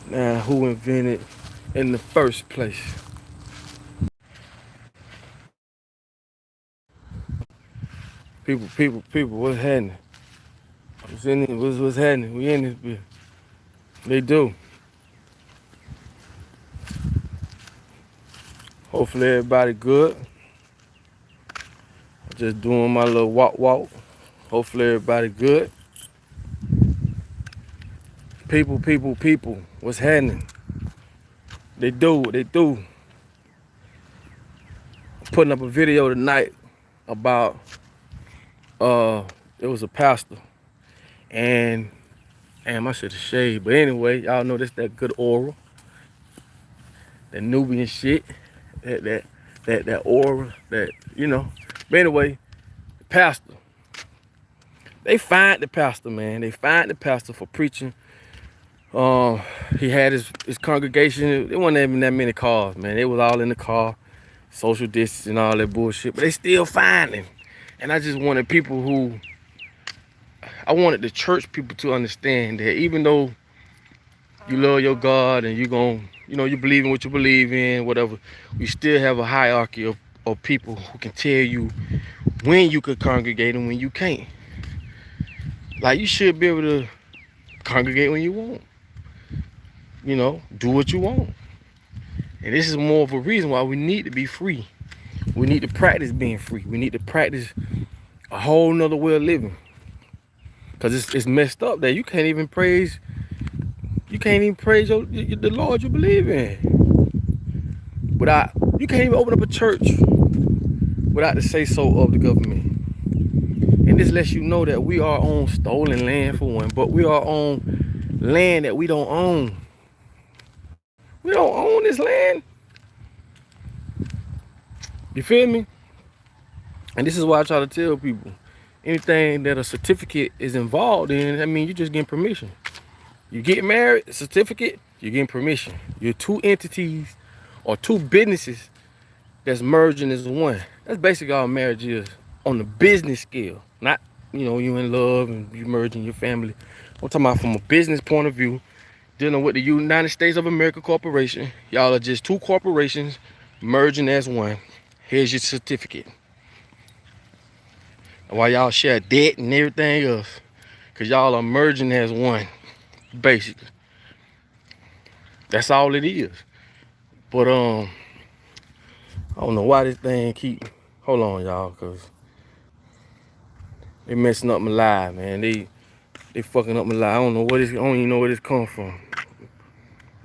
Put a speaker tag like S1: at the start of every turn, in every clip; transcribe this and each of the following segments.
S1: Now, who invented in the first place? People, what's happening? What's happening? We in this bitch. They do. Hopefully everybody good. Just doing my little walk. Hopefully everybody good. People, what's happening? They do what they do. Putting up a video tonight about it was a pastor and I should have shaved, but anyway, y'all know this that good oral, that Nubian shit, that aura, that you know. But anyway, the pastor, they fined the pastor, man. They fined the pastor for preaching. He had his congregation. There wasn't even that many cars, man. They was all in the car, social distance and all that bullshit. But they still fined him. And I just wanted I wanted the church people to understand that even though you love your God and you believe in what you believe in, whatever, we still have a hierarchy of people who can tell you when you could congregate and when you can't. Like, you should be able to congregate when you want. Do what you want. And this is more of a reason why we need to be free. We need to practice being free. We need to practice a whole nother way of living. Because it's messed up that you can't even praise the Lord you believe in. You can't even open up a church without the say-so of the government. And this lets you know that we are on stolen land, for one, but we are on land that we don't own. We don't own this land. You feel me? And this is why I try to tell people, anything that a certificate is involved in, I mean, you're just getting permission. You get married, a certificate, you're getting permission. You're two entities or two businesses that's merging as one. That's basically all marriage is on the business scale. Not, you in love and you merging your family. I'm talking about from a business point of view, dealing with the United States of America Corporation. Y'all are just two corporations merging as one. Here's your certificate. While y'all share debt and everything else, because y'all are merging as one, basically. That's all it is. But I don't know why this thing hold on, y'all, because they messing up my live, man. They fucking up my live. I don't even know where this comes from.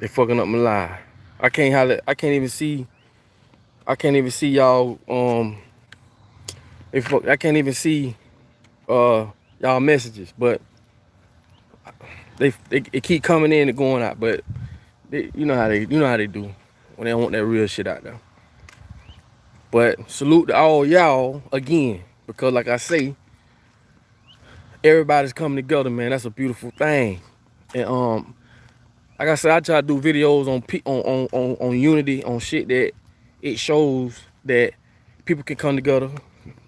S1: They fucking up my live. I can't even see y'all. I can't even see y'all messages, but it keep coming in and going out. But you know how they do when they don't want that real shit out there. But salute to all y'all again, because like I say, everybody's coming together, man. That's a beautiful thing. And like I said, I try to do videos on unity, on shit that it shows that people can come together.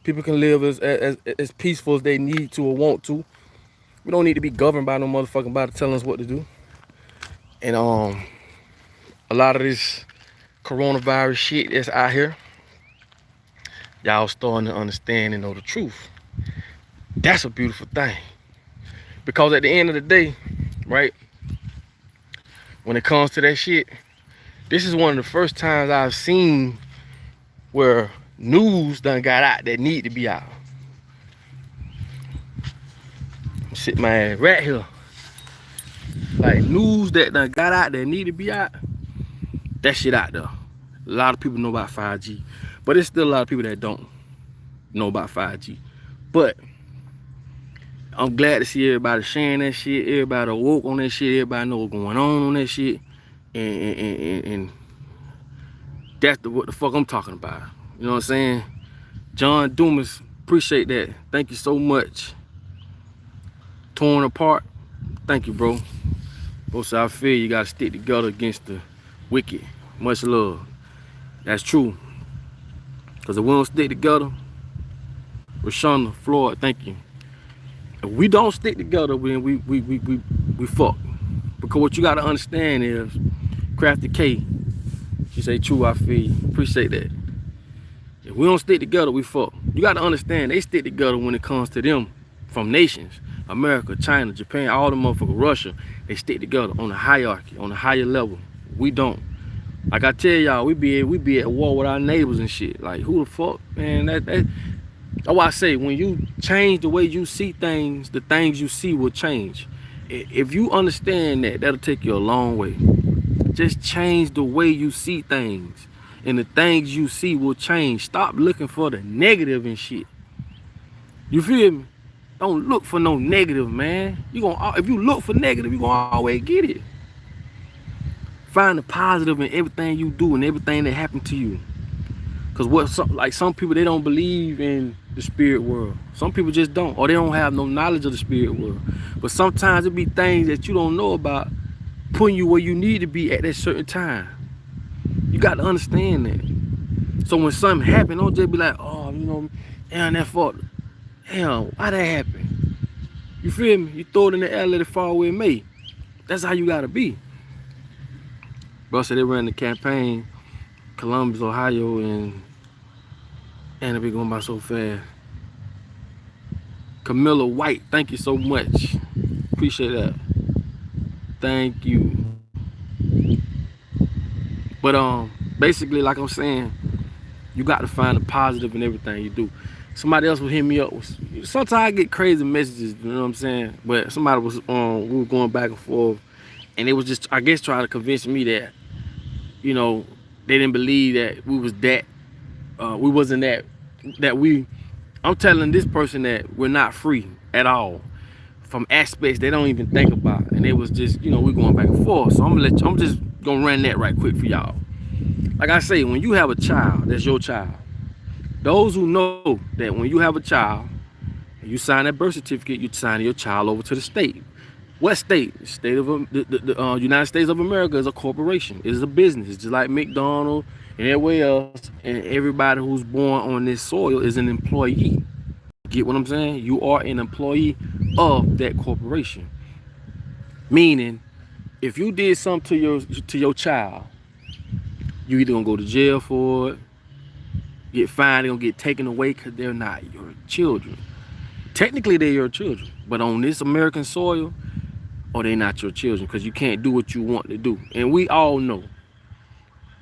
S1: People can live as peaceful as they need to or want to. We don't need to be governed by no motherfucking body telling us what to do. And a lot of this coronavirus shit that's out here, y'all starting to understand and know the truth. That's a beautiful thing. Because at the end of the day, right, when it comes to that shit, this is one of the first times I've seen where news done got out that need to be out. Sit my ass right here. Like, news that done got out that need to be out, that shit out there. A lot of people know about 5G, but there's still a lot of people that don't know about 5G. But I'm glad to see everybody sharing that shit, everybody awoke on that shit, everybody know what's going on that shit, and that's what the fuck I'm talking about. You know what I'm saying? John Dumas, appreciate that. Thank you so much. Torn apart, thank you, bro. Both sides feel you gotta stick together against the wicked. Much love. That's true. Cause if we don't stick together, Rashonda, Floyd, thank you. If we don't stick together, we fuck. Because what you got to understand is, Crafty K, she say, true, I feel you. Appreciate that. If we don't stick together, we fuck. You got to understand, they stick together when it comes to them from nations. America, China, Japan, all the motherfuckers, Russia, they stick together on a hierarchy, on a higher level. We don't. Like I tell y'all, we be at war with our neighbors and shit. Like, who the fuck, man? That's why I say, when you change the way you see things, the things you see will change. If you understand that, that'll take you a long way. Just change the way you see things, and the things you see will change. Stop looking for the negative and shit. You feel me? Don't look for no negative, man. If you look for negative, you gonna always get it. Find the positive in everything you do and everything that happened to you. Cause some people, they don't believe in the spirit world. Some people just don't, or they don't have no knowledge of the spirit world. But sometimes it be things that you don't know about, putting you where you need to be at that certain time. You got to understand that. So when something happen, don't just be like, oh, you know, damn, that fault. Damn, why that happen? You feel me? You throw it in the air, let it fall where it may. That's how you gotta be. Bro said they ran the campaign, Columbus, Ohio, and it be going by so fast. Camilla White, thank you so much. Appreciate that. Thank you. But basically, like I'm saying, you got to find the positive in everything you do. Somebody else would hit me up. Sometimes I get crazy messages, you know what I'm saying? But somebody was we were going back and forth, and it was just, I guess, trying to convince me that, you know, they didn't believe that we was that, we wasn't that we. I'm telling this person that we're not free at all from aspects they don't even think about, and it was just, you know, we're going back and forth. So I'm just gonna run that right quick for y'all. Like I say, when you have a child, that's your child. Those who know that when you have a child and you sign that birth certificate, you sign your child over to the state. What state? The state of the United States of America is a corporation. It is a business. It's just like McDonald's and everywhere else. And everybody who's born on this soil is an employee. Get what I'm saying? You are an employee of that corporation. Meaning, if you did something to your child, you either gonna go to jail for it, get fined, they're gonna get taken away because they're not your children. Technically, they're your children, but on this American soil, they're not your children because you can't do what you want to do. And we all know.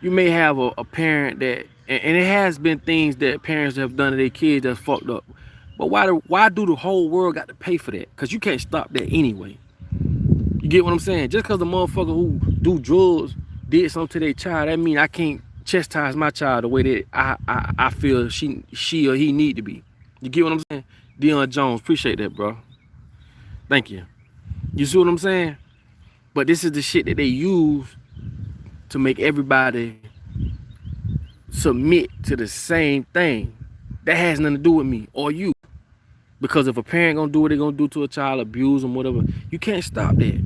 S1: You may have a parent that, and it has been things that parents have done to their kids that's fucked up. But why do the whole world got to pay for that? Because you can't stop that anyway. You get what I'm saying? Just because the motherfucker who do drugs did something to their child, that mean I can't chastise my child the way that I feel she or he need to be. You get what I'm saying? Dion Jones, appreciate that, bro. Thank you. You see what I'm saying? But this is the shit that they use to make everybody submit to the same thing. That has nothing to do with me or you. Because if a parent gonna do what they're gonna do to a child, abuse them, whatever, you can't stop that.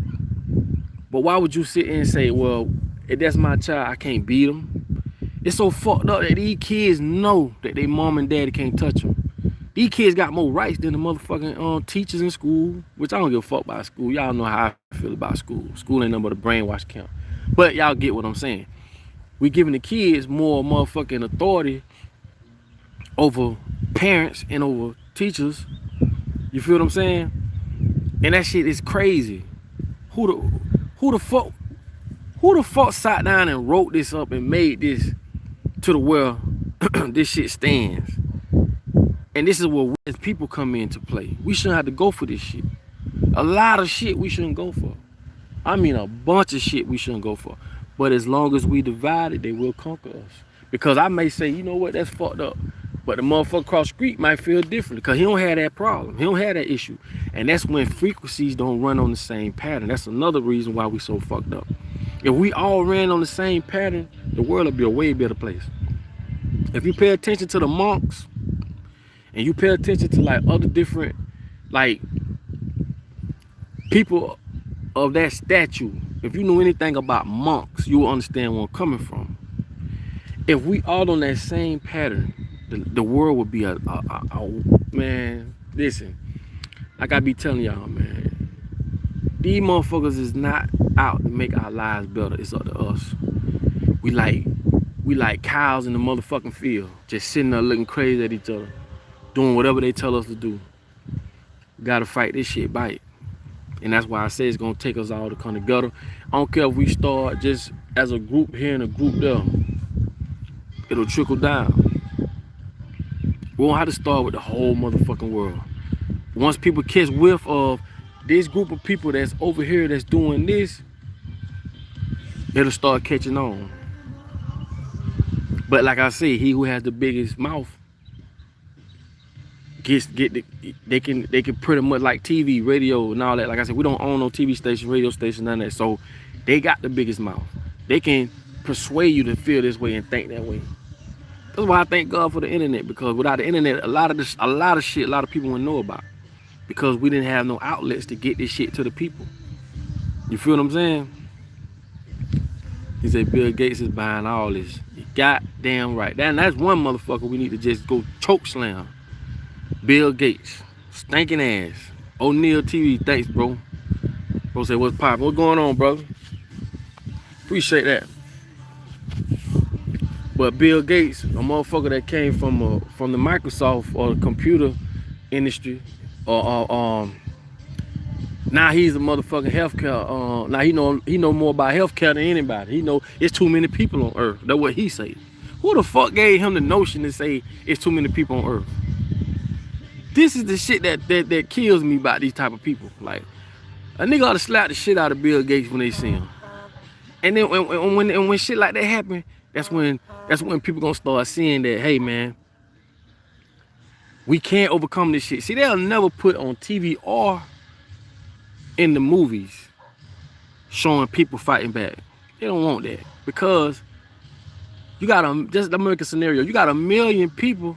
S1: But why would you sit and say, well, if that's my child, I can't beat them? It's so fucked up that these kids know that their mom and daddy can't touch them. These kids got more rights than the motherfucking teachers in school, which I don't give a fuck about school. Y'all know how I feel about school. School ain't nothing but a brainwash camp. But y'all get what I'm saying. We giving the kids more motherfucking authority over parents and over teachers. You feel what I'm saying? And that shit is crazy. Who the fuck sat down and wrote this up and made this to the world this shit stands? And this is where we as people come into play. We shouldn't have to go for this shit. A lot of shit we shouldn't go for. I mean, a bunch of shit we shouldn't go for. But as long as we divide it, they will conquer us. Because I may say, you know what, that's fucked up. But the motherfucker across the street might feel differently because he don't have that problem. He don't have that issue. And that's when frequencies don't run on the same pattern. That's another reason why we so fucked up. If we all ran on the same pattern, the world would be a way better place. If you pay attention to the monks, and you pay attention to like other different like people of that statue, if you know anything about monks, you will understand where I'm coming from. If we all on that same pattern, the world would be a man, listen, like I be telling y'all, man, These motherfuckers is not out to make our lives better. It's up to us. We like cows in the motherfucking field, just sitting there looking crazy at each other, doing whatever they tell us to do. We gotta fight this shit back. And that's why I say it's gonna take us all to come together. I don't care if we start just as a group here and a group there. It'll trickle down. We won't have to start with the whole motherfucking world. Once people catch whiff of this group of people that's over here that's doing this, it'll start catching on. But like I said, he who has the biggest mouth they can pretty much, like TV, radio, and all that. Like I said, we don't own no TV station, radio station, none of that. So they got the biggest mouth. They can persuade you to feel this way and think that way. That's why I thank God for the internet, because without the internet, a lot of shit a lot of people wouldn't know about, because we didn't have no outlets to get this shit to the people. You feel what I'm saying? He said Bill Gates is buying all this. You goddamn right. That's one motherfucker we need to just go choke slam. Bill Gates, stinking ass. O'Neal TV, thanks, bro. Bro said, what's poppin'? What's going on, brother? Appreciate that. But Bill Gates, a motherfucker that came from the Microsoft or the computer industry, or now he's a motherfucking healthcare. Now he know more about healthcare than anybody. He know it's too many people on Earth. That's what he say. Who the fuck gave him the notion to say it's too many people on Earth? This is the shit that kills me about these type of people. Like, a nigga ought to slap the shit out of Bill Gates when they see him. And then when shit like that happen, that's when people gonna start seeing that, hey man, we can't overcome this shit. See, they'll never put on TV or in the movies showing people fighting back. They don't want that, because you got just let me make a scenario. You got 1 million people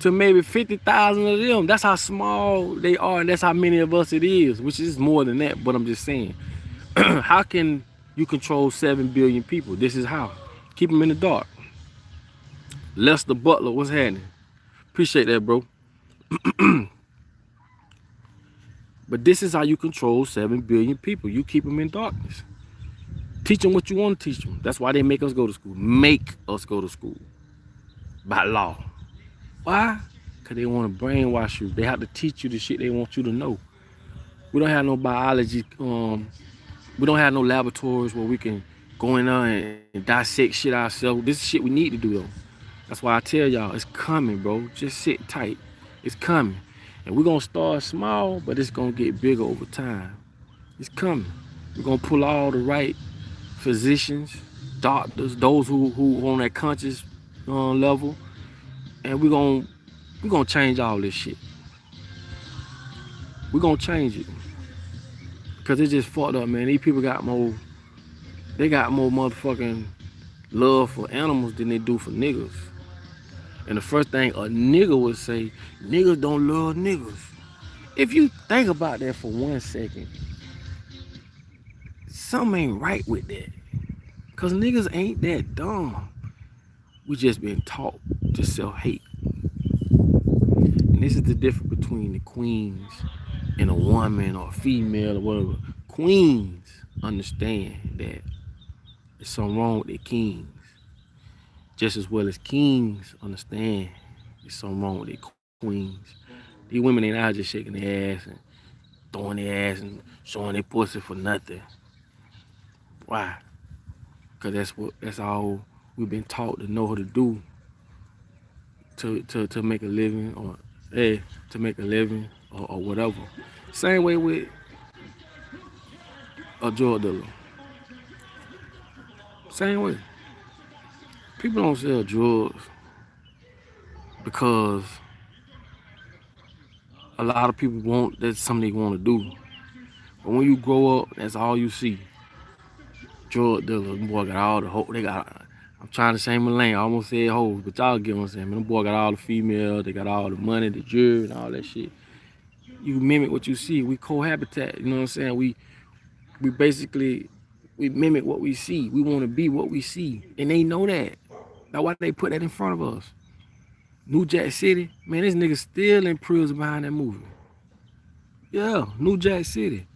S1: to maybe 50,000 of them. That's how small they are, and that's how many of us it is, which is more than that, but I'm just saying. How can you control 7 billion people? This is how. Keep them in the dark. Lester Butler, what's happening? Appreciate that, bro. But this is how you control 7 billion people. You keep them in darkness. Teach them what you want to teach them. That's why they make us go to school. Make us go to school. By law. Why? Because they want to brainwash you. They have to teach you the shit they want you to know. We don't have no biology. We don't have no laboratories where we can go in there and dissect shit ourselves. This is shit we need to do, though. That's why I tell y'all, it's coming, bro. Just sit tight. It's coming. And we're going to start small, but it's going to get bigger over time. It's coming. We're going to pull all the right physicians, doctors, those who on that conscious level, and we're gonna change all this shit. We're gonna change it. Because it's just fucked up, man. These people got more motherfucking love for animals than they do for niggas. And the first thing a nigga would say, niggas don't love niggas. If you think about that for 1 second, something ain't right with that. Because niggas ain't that dumb. We just been taught to self-hate. And this is the difference between the queens and a woman or a female or whatever. Queens understand that there's something wrong with their kings. Just as well as kings understand there's something wrong with their queens. These women ain't out just shaking their ass and throwing their ass and showing their pussy for nothing. Why? Because that's all we've been taught to know how to do to make a living, or to make a living or whatever. Same way with a drug dealer. Same way. People don't sell drugs because a lot of people want, that's something they want to do. But when you grow up, that's all you see. Drug dealers, them boy got all the hoes. They got, I'm trying to say my lane, I almost said hoes, but y'all get what I'm saying. Man, them boy got all the females, they got all the money, the jewelry, and all that shit. You mimic what you see. We cohabitat, you know what I'm saying? We basically, we mimic what we see. We want to be what we see. And they know that. That's why they put that in front of us. New Jack City, man, this nigga still in prison behind that movie. Yeah, New Jack City.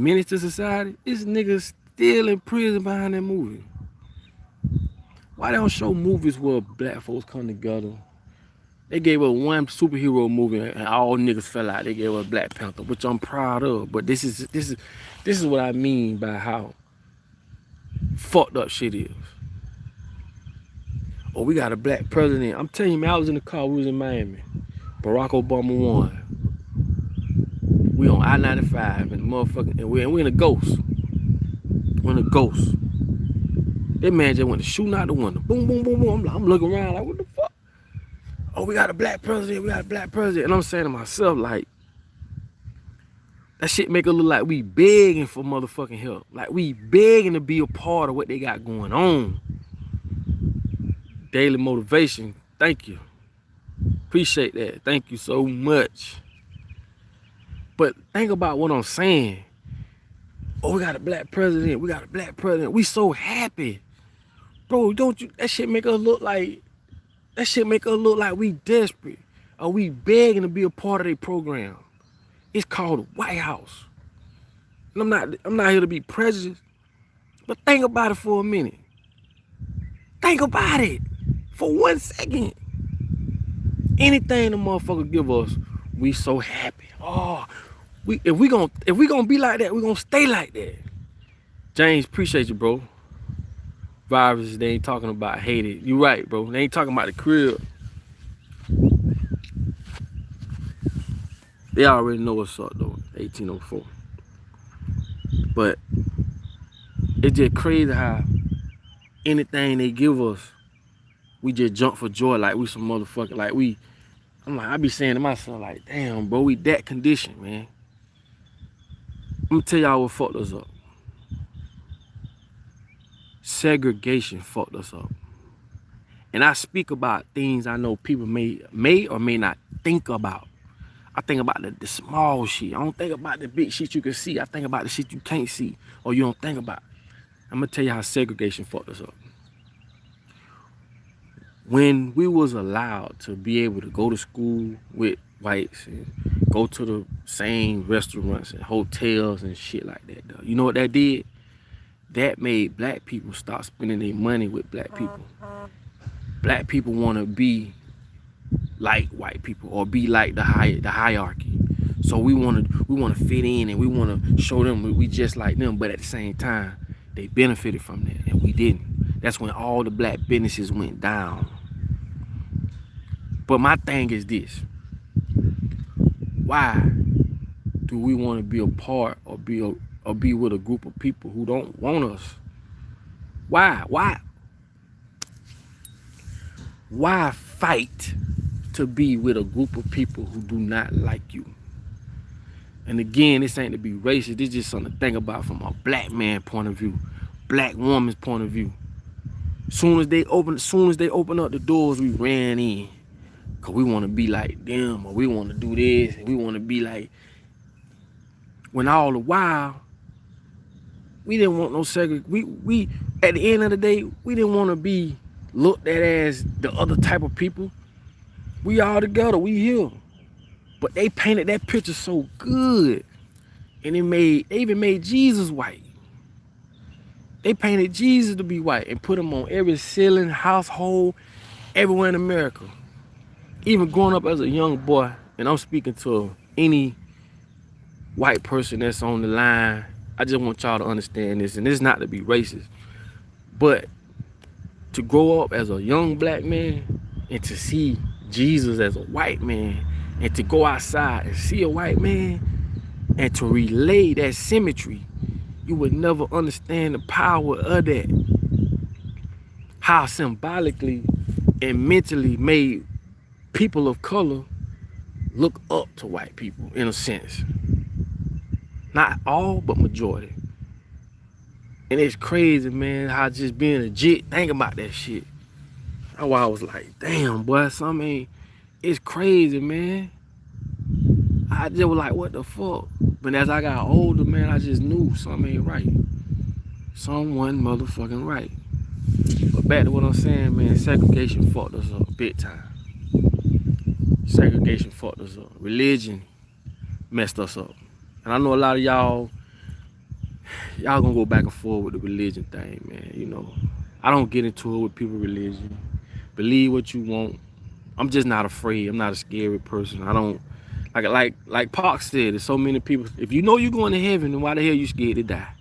S1: menace to society, this nigga still in prison behind that movie. Why they don't show movies where black folks come together? They gave us one superhero movie and all niggas fell out. They gave us Black Panther, which I'm proud of. But this is what I mean by how fucked up shit is. Oh, we got a black president. I'm telling you, man, I was in the car. We was in Miami. Barack Obama won. We on I-95 and motherfucking, and we in a Ghost. We're in a Ghost. That man just went to shooting out the window. Boom, boom, boom, boom. I'm looking around like, what the fuck? Oh, we got a black president. We got a black president. And I'm saying to myself, like, that shit make it look like we begging for motherfucking help. Like we begging to be a part of what they got going on. Daily motivation. Thank you. Appreciate that. Thank you so much. But think about what I'm saying. Oh, we got a black president. We got a black president. We so happy. Bro, don't you, that shit make us look like we desperate. Or we begging to be a part of their program. It's called the White House. And I'm not here to be prejudiced. But think about it for a minute. Think about it. For 1 second. Anything the motherfucker give us, we so happy. Oh, if we gonna be like that, we gonna stay like that. James, appreciate you, bro. Viruses, they ain't talking about hate it. You right, bro. They ain't talking about the crib. They already know what's up though, 1804. But it's just crazy how anything they give us, we just jump for joy like we some motherfucker. Like I be saying to myself, like, damn, bro, we that condition, man. I'm gonna tell y'all what fucked us up. Segregation fucked us up. And I speak about things I know people may or may not think about. I think about the small shit. I don't think about the big shit you can see. I think about the shit you can't see or you don't think about. I'm gonna tell you how segregation fucked us up. When we was allowed to be able to go to school with whites and go to the same restaurants and hotels and shit like that, though, you know what that did? That made black people start spending their money with black people. Black people want to be like white people or be like the hierarchy. So we want to fit in and we want to show them we just like them, but at the same time, they benefited from that and we didn't. That's when all the black businesses went down. But my thing is this. Why do we want to be a part or be with a group of people who don't want us? Why fight to be with a group of people who do not like you? And again, this ain't to be racist. This is just something to think about from a black man point of view, black woman's point of view. Soon as they open up the doors, we ran in. Cause we want to be like them, or we want to do this, and we want to be like. When all the while, we didn't want no segregation. We at the end of the day, we didn't want to be looked at as the other type of people. We all together, we here. But they painted that picture so good. And they even made Jesus white. They painted Jesus to be white and put him on every ceiling, household, everywhere in America. Even growing up as a young boy, and I'm speaking to any white person that's on the line, I just want y'all to understand this, and this is not to be racist, but to grow up as a young black man and to see Jesus as a white man and to go outside and see a white man and to relay that symmetry, you would never understand the power of that. How symbolically and mentally made people of color look up to white people in a sense. Not all, but majority. And it's crazy, man, how just being legit, think about that shit. That's why I was like, damn, boy, it's crazy, man. I just was like, what the fuck? But as I got older, man, I just knew something ain't right. Someone motherfucking right. But back to what I'm saying, man, segregation fucked us up big time. Segregation fucked us up. Religion messed us up. And I know a lot of y'all y'all gonna go back and forth with the religion thing, man. You know, I don't get into it with people religion. Believe what you want. I'm just not afraid. I'm not a scary person. I don't like Park said. There's so many people. If you know you're going to heaven, then why the hell you scared to die?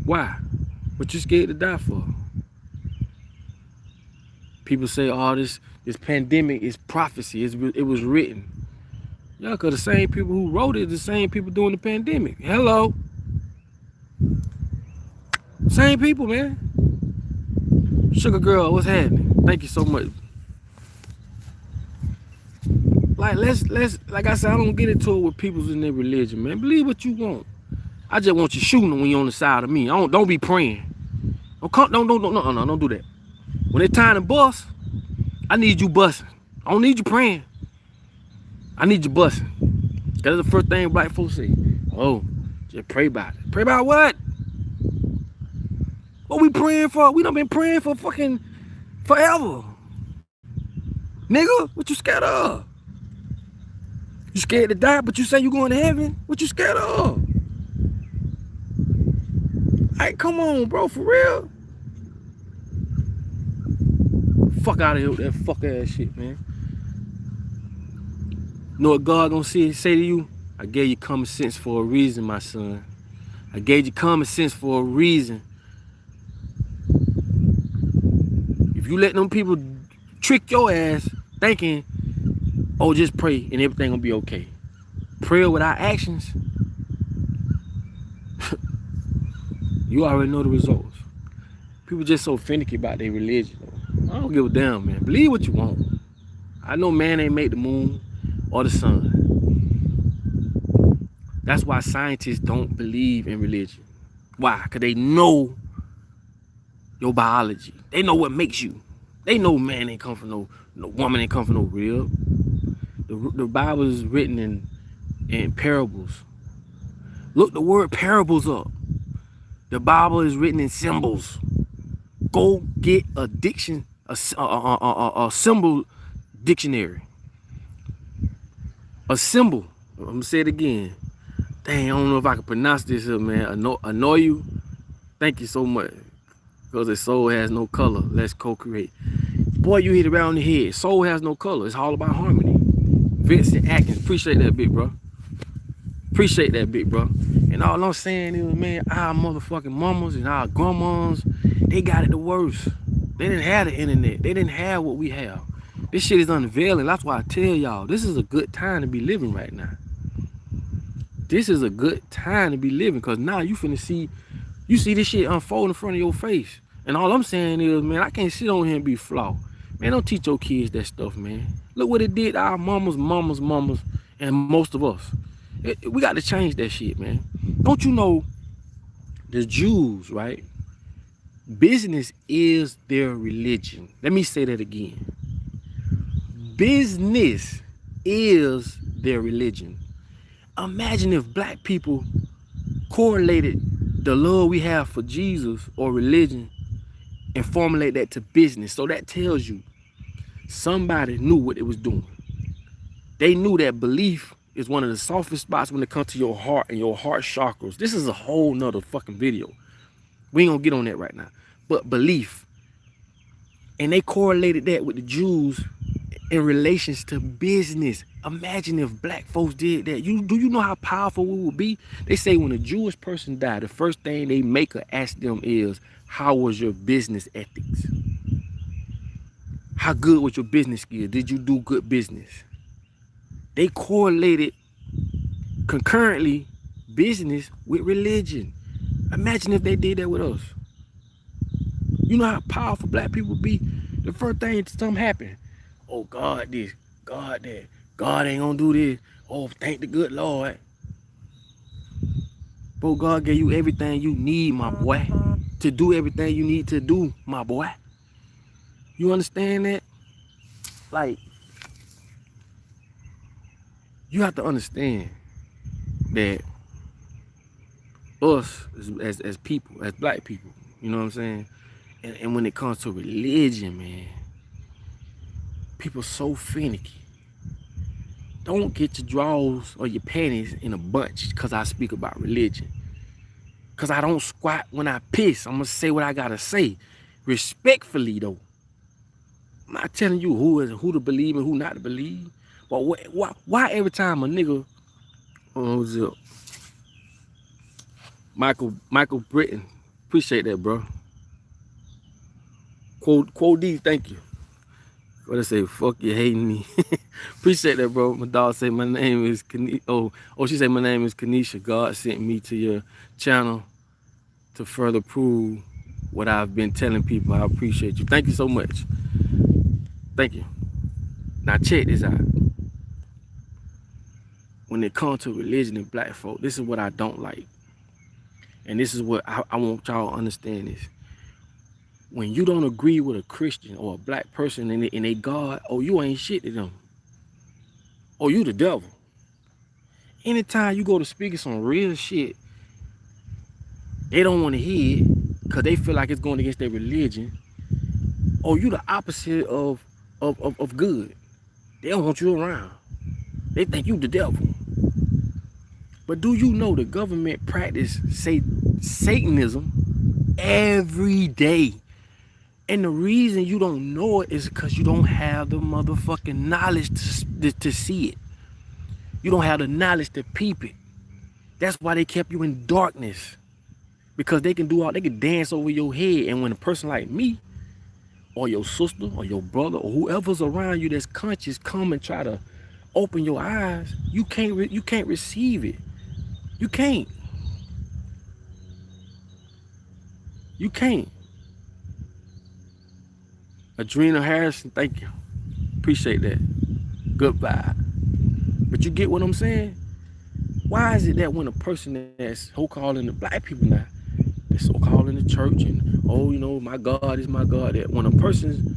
S1: Why? What you scared to die for? People say, "Oh, this pandemic is prophecy. It was written." Yeah, cause the same people who wrote it, the same people doing the pandemic. Hello, same people, man. Sugar girl, what's happening? Thank you so much. Like let's like I said, I don't get into it with people in their religion, man. Believe what you want. I just want you shooting when you're on the side of me. Don't be praying. Don't do that. When it's time to bust, I need you busting. I don't need you praying. I need you busting. That's the first thing black folks say. Oh, just pray about it. Pray about what? What we praying for? We done been praying for fucking forever. Nigga, what you scared of? You scared to die, but you say you going to heaven? What you scared of? Hey, come on, bro, for real. Fuck out of here with that fuck ass shit, man. Know what God gonna say to you? I gave you common sense for a reason, my son. I gave you common sense for a reason. If you let them people trick your ass thinking, oh, just pray and everything gonna be okay. Prayer without actions, you already know the results. People just so finicky about their religion. I don't give a damn, man. Believe what you want. I know man ain't made the moon or the sun. That's why scientists don't believe in religion. Why? Because they know your biology. They know what makes you. They know man ain't come from no woman ain't come from no rib. The Bible is written in parables. Look the word parables up. The Bible is written in symbols. Go get a symbol dictionary. A symbol. I'm gonna say it again. Dang, I don't know if I can pronounce this here, man. Annoy you? Thank you so much. Because the soul has no color. Let's co-create. Boy, you hit it around the head. Soul has no color. It's all about harmony. Vincent Atkins. Appreciate that, big bro. Appreciate that, big bro. And all I'm saying is, man, our motherfucking mamas and our grandmas, they got it the worst. They didn't have the internet. They didn't have what we have. This shit is unveiling. That's why I tell y'all, this is a good time to be living right now. This is a good time to be living, because now you finna see, you see this shit unfold in front of your face. And all I'm saying is, man, I can't sit on here and be flawed. Man, don't teach your kids that stuff, man. Look what it did to our mamas, and most of us. We got to change that shit, man. Don't you know the Jews, right? Business is their religion. Let me say that again. Business is their religion. Imagine if black people correlated the love we have for Jesus or religion and formulate that to business. So that tells you somebody knew what it was doing. They knew that belief is one of the softest spots when it comes to your heart and your heart chakras. This is a whole nother fucking video. We ain't gonna get on that right now. But belief. And they correlated that with the Jews in relations to business. Imagine if black folks did that. Do you know how powerful we would be? They say when a Jewish person died, the first thing they make or ask them is, how was your business ethics? How good was your business skills? Did you do good business? They correlated concurrently business with religion. Imagine if they did that with us. You know how powerful black people be? The first thing something happen, oh, God this, God that, God ain't gonna do this. Oh, thank the good Lord. Bro, God gave you everything you need, my boy, to do everything you need to do, my boy. You understand that? Like, you have to understand that us as people, as black people, you know what I'm saying? And when it comes to religion, man, people so finicky. don't get your drawers or your panties in a bunch because I speak about religion. Because I don't squat when I piss. I'm going to say what I got to say. Respectfully, though. I'm not telling you who to believe and who not to believe. But why every time a nigga, what's up? Michael Britton. Appreciate that, bro. Quote D, thank you. What I say, fuck you hating me. Appreciate that, bro. My dog say my name is Kanisha. Oh, she said my name is Kanisha. God sent me to your channel to further prove what I've been telling people. I appreciate you. Thank you so much. Thank you. Now check this out. When it comes to religion and black folk, this is what I don't like. And this is what I want y'all to understand this. When you don't agree with a Christian or a black person and they God, oh, you ain't shit to them. Oh, you the devil. Anytime you go to speaking some real shit, they don't want to hear it because they feel like it's going against their religion. Oh, you the opposite of good. They don't want you around. They think you the devil. But do you know the government practice Satanism every day? And the reason you don't know it is because you don't have the motherfucking knowledge to see it. You don't have the knowledge to peep it. That's why they kept you in darkness. Because they can dance over your head. And when a person like me, or your sister, or your brother, or whoever's around you that's conscious come and try to open your eyes, you can't receive it. You can't. You can't. Adrena Harrison, thank you. Appreciate that. Good vibe. But you get what I'm saying? Why is it that when a person that's so-called in the black people now, that's so-called in the church and, oh, you know, my God is my God, that when a person's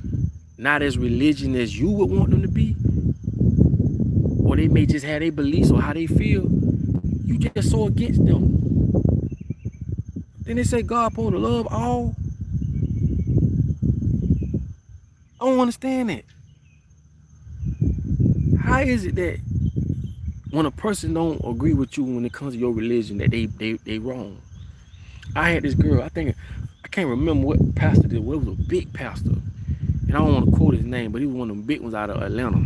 S1: not as religious as you would want them to be, or they may just have their beliefs or how they feel, you just so against them. Then they say God supposed to love all. I don't understand that. How is it that when a person don't agree with you when it comes to your religion that they wrong? I had this girl, I can't remember what pastor did. Well, it was a big pastor. And I don't want to quote his name, but he was one of them big ones out of Atlanta.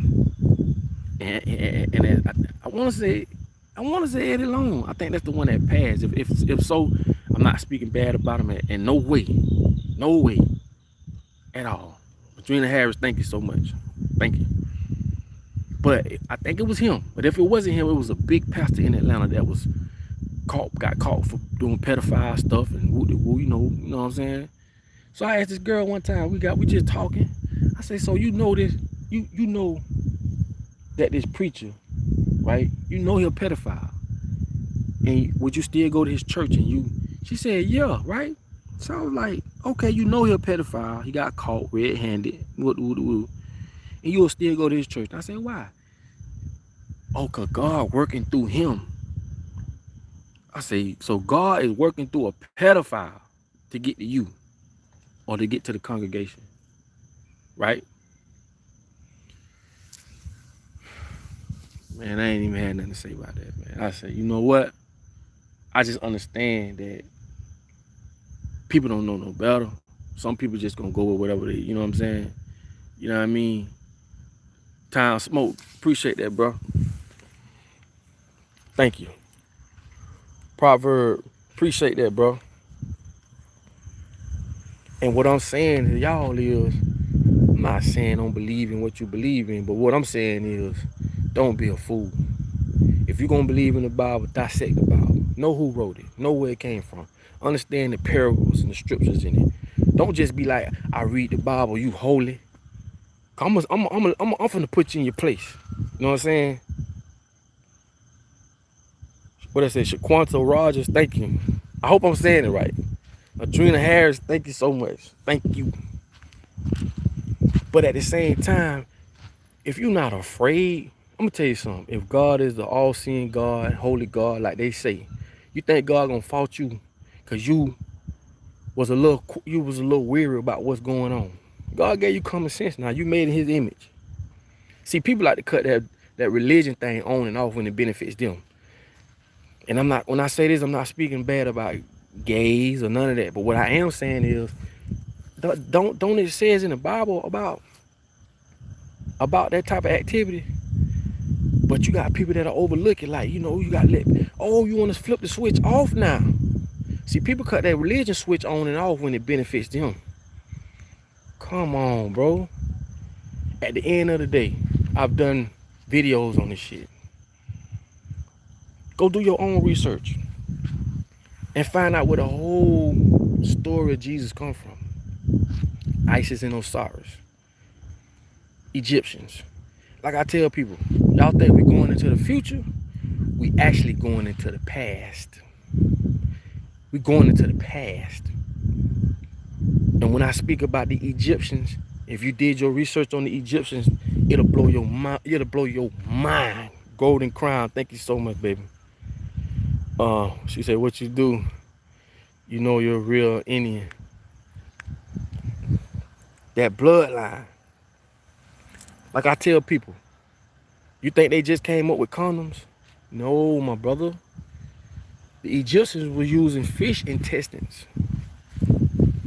S1: And I want to say Eddie Long. I think that's the one that passed. If so, I'm not speaking bad about him in no way at all. Adrena Harris, thank you so much. Thank you. But I think it was him. But if it wasn't him, it was a big pastor in Atlanta that was got caught for doing pedophile stuff and woo, you know what I'm saying? So I asked this girl one time, we just talking. I say, so you know this, you know that this preacher, right? You know he a pedophile. And would you still go to his church? And she said, yeah, right? So I was like, okay, you know he a pedophile. He got caught red-handed. And you'll still go to his church. And I said, why? Oh, cause God working through him. I say, so God is working through a pedophile to get to you or to get to the congregation, right? Man, I ain't even had nothing to say about that, man. I said, you know what? I just understand that people don't know no better. Some people just gonna go with whatever they, you know what I'm saying? You know what I mean? Time Smoke, appreciate that, bro. Thank you. Proverb, appreciate that, bro. And what I'm saying to y'all is, I'm not saying don't believe in what you believe in, but what I'm saying is, don't be a fool. If you're gonna believe in the Bible, dissect the Bible. Know who wrote it. Know where it came from. Understand the parables and the scriptures in it. Don't just be like, I read the Bible, you holy. I'm finna put you in your place. You know what I'm saying? What I say, Shaquanto Rogers, thank you. I hope I'm saying it right. Adrena Harris, thank you so much. Thank you. But at the same time, if you're not afraid, I'm gonna tell you something. If God is the all-seeing God, holy God, like they say, you think God gonna fault you because you was a little weary about what's going on? God gave you common sense. Now you made in His image. See, people like to cut that religion thing on and off when it benefits them. And I'm not, when I say this, I'm not speaking bad about gays or none of that. But what I am saying is, don't it says in the Bible about that type of activity? But you got people that are overlooking, like, you know, you got oh, you want to flip the switch off now. See, people cut that religion switch on and off when it benefits them. Come on, bro. At the end of the day, I've done videos on this shit. Go do your own research and find out where the whole story of Jesus come from. Isis and Osiris, Egyptians. Like I tell people, y'all think we're going into the future? We actually going into the past. We're going into the past. And when I speak about the Egyptians, if you did your research on the Egyptians, it'll blow your mind. It'll blow your mind. Golden Crown, thank you so much, baby. She said, what you do, you know you're a real Indian. That bloodline. Like I tell people, you think they just came up with condoms? No, my brother. The Egyptians were using fish intestines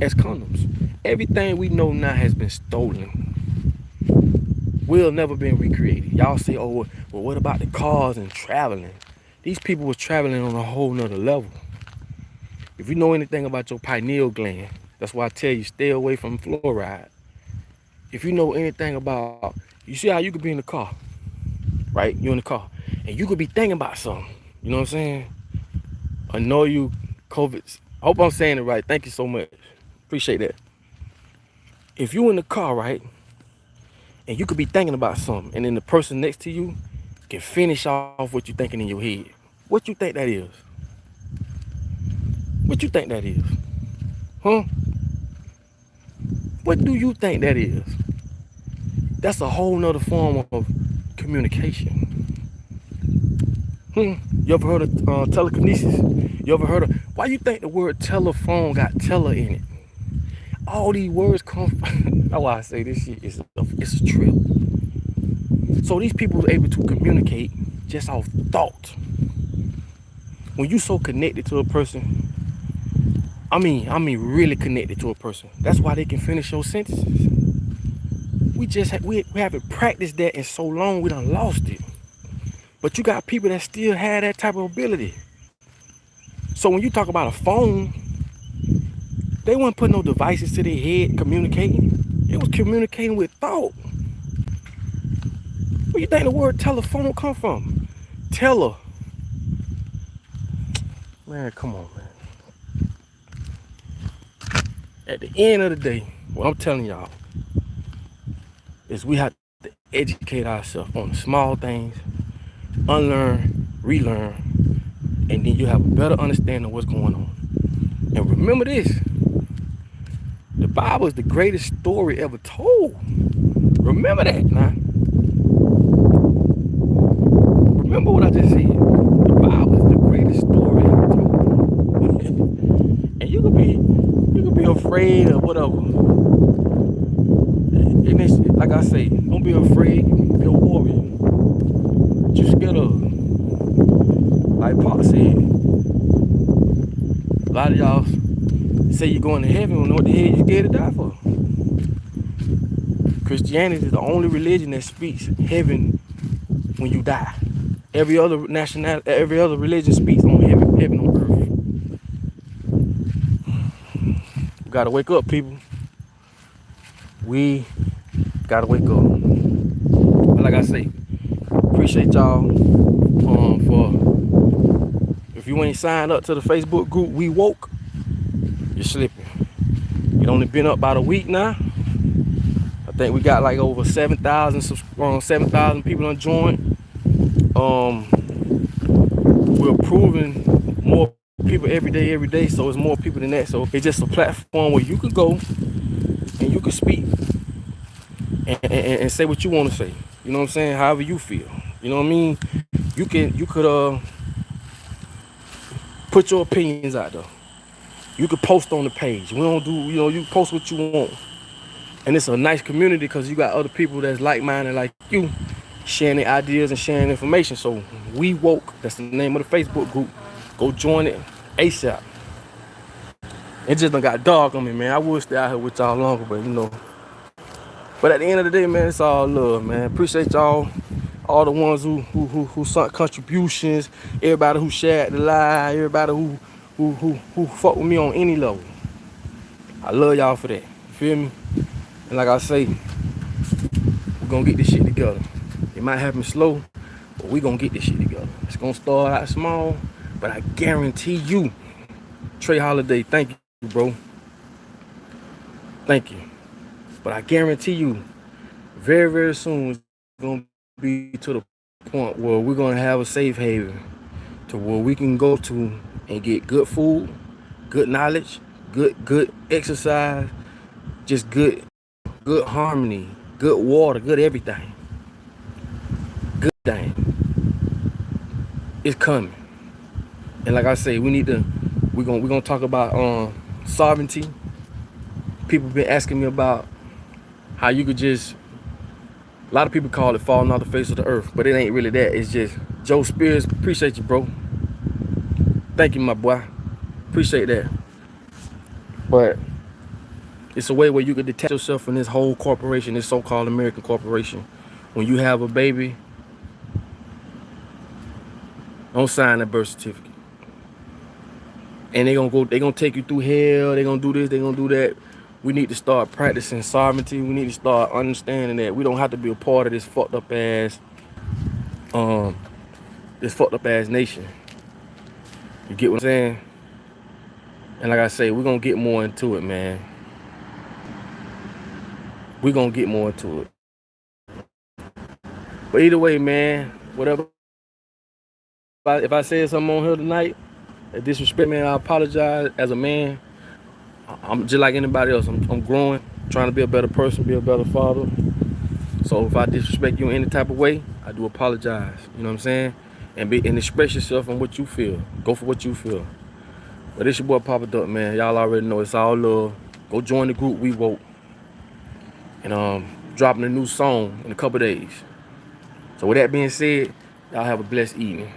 S1: as condoms. Everything we know now has been stolen. Will never been recreated. Y'all say, oh, well, what about the cars and traveling? These people was traveling on a whole nother level. If you know anything about your pineal gland, that's why I tell you, stay away from fluoride. If you know anything about, you see how you could be in the car, right? You're in the car, and you could be thinking about something. You know what I'm saying? I know you, COVID. I hope I'm saying it right. Thank you so much. Appreciate that. If you in the car, right, and you could be thinking about something, and then the person next to you can finish off what you're thinking in your head. What you think that is? What you think that is? Huh? What do you think that is? That's a whole nother form of communication. You ever heard of telekinesis? You ever heard of, why you think the word telephone got tele in it? All these words come from, that's why I say this shit is it's a trip. So these people were able to communicate just off thought. When you so connected to a person, I mean really connected to a person, that's why they can finish your sentences. We haven't practiced that in so long, we done lost it. But you got people that still have that type of ability. So when you talk about a phone, they weren't putting no devices to their head communicating. It was communicating with thought. Where do you think the word telephone come from? Tele. Man, come on, man. At the end of the day, what I'm telling y'all is we have to educate ourselves on the small things, unlearn, relearn, and then you have a better understanding of what's going on. And remember this, the Bible is the greatest story ever told. Remember that now. Remember what I just said. The Bible is the greatest story ever told. And you could be afraid of whatever. And it's, like I say, don't be afraid, be a warrior. What you scared of? Like Paul said, a lot of y'all say you're going to heaven, don't know what the hell you're scared to die for. Christianity is the only religion that speaks heaven when you die. Every other religion speaks on heaven on earth. We gotta wake up, people. We gotta wake up. But like I say, appreciate y'all for, if you ain't signed up to the Facebook group We Woke, you're slipping. It only been up about a week now. I think we got like over 7,000 people done joined. We're approving more people every day, so it's more people than that. So it's just a platform where you could go and you could speak and say what you want to say. You know what I'm saying? However you feel. You know what I mean? You could put your opinions out there. You could post on the page. We don't do, you post what you want. And it's a nice community because you got other people that's like-minded like you sharing their ideas and sharing information. So we woke. That's the name of the Facebook group. Go join it ASAP. It just done got dark on me, man. I would stay out here with y'all longer, but you know. But at the end of the day, man, it's all love, man. Appreciate y'all. All the ones who sent contributions, everybody who shared the live, everybody who fuck with me on any level. I love y'all for that. You feel me? And like I say, we're gonna get this shit together. It might happen slow, but we gonna get this shit together. It's gonna start out small, but I guarantee you, Trey Holiday, thank you, bro. Thank you. But I guarantee you, very, very soon, it's gonna be to the point where we're gonna have a safe haven to where we can go to and get good food, good knowledge, good exercise, just good harmony, good water, good everything. Good thing. It's coming. And like I say, we're gonna talk about sovereignty. People been asking me about how you could just, a lot of people call it falling off the face of the earth, but it ain't really that. It's just, Joe Spears, appreciate you, bro. Thank you, my boy. Appreciate that. But it's a way where you could detach yourself from this whole corporation, this so-called American corporation. When you have a baby, don't sign a birth certificate. And they gonna take you through hell, they gonna do this, they gonna do that. We need to start practicing sovereignty. We need to start understanding that we don't have to be a part of this fucked up ass nation. You get what I'm saying? And like I say, we're gonna get more into it, man. We're gonna get more into it. But either way, man, whatever. If I said something on here tonight that disrespect, man, I apologize. As a man, I'm just like anybody else. I'm growing, trying to be a better person, be a better father. So if I disrespect you in any type of way, I do apologize. You know what I'm saying? And express yourself on what you feel. Go for what you feel. But it's your boy Papa Duck, man. Y'all already know it's all love. Go join the group We Woke. And dropping a new song in a couple days. So with that being said, y'all have a blessed evening.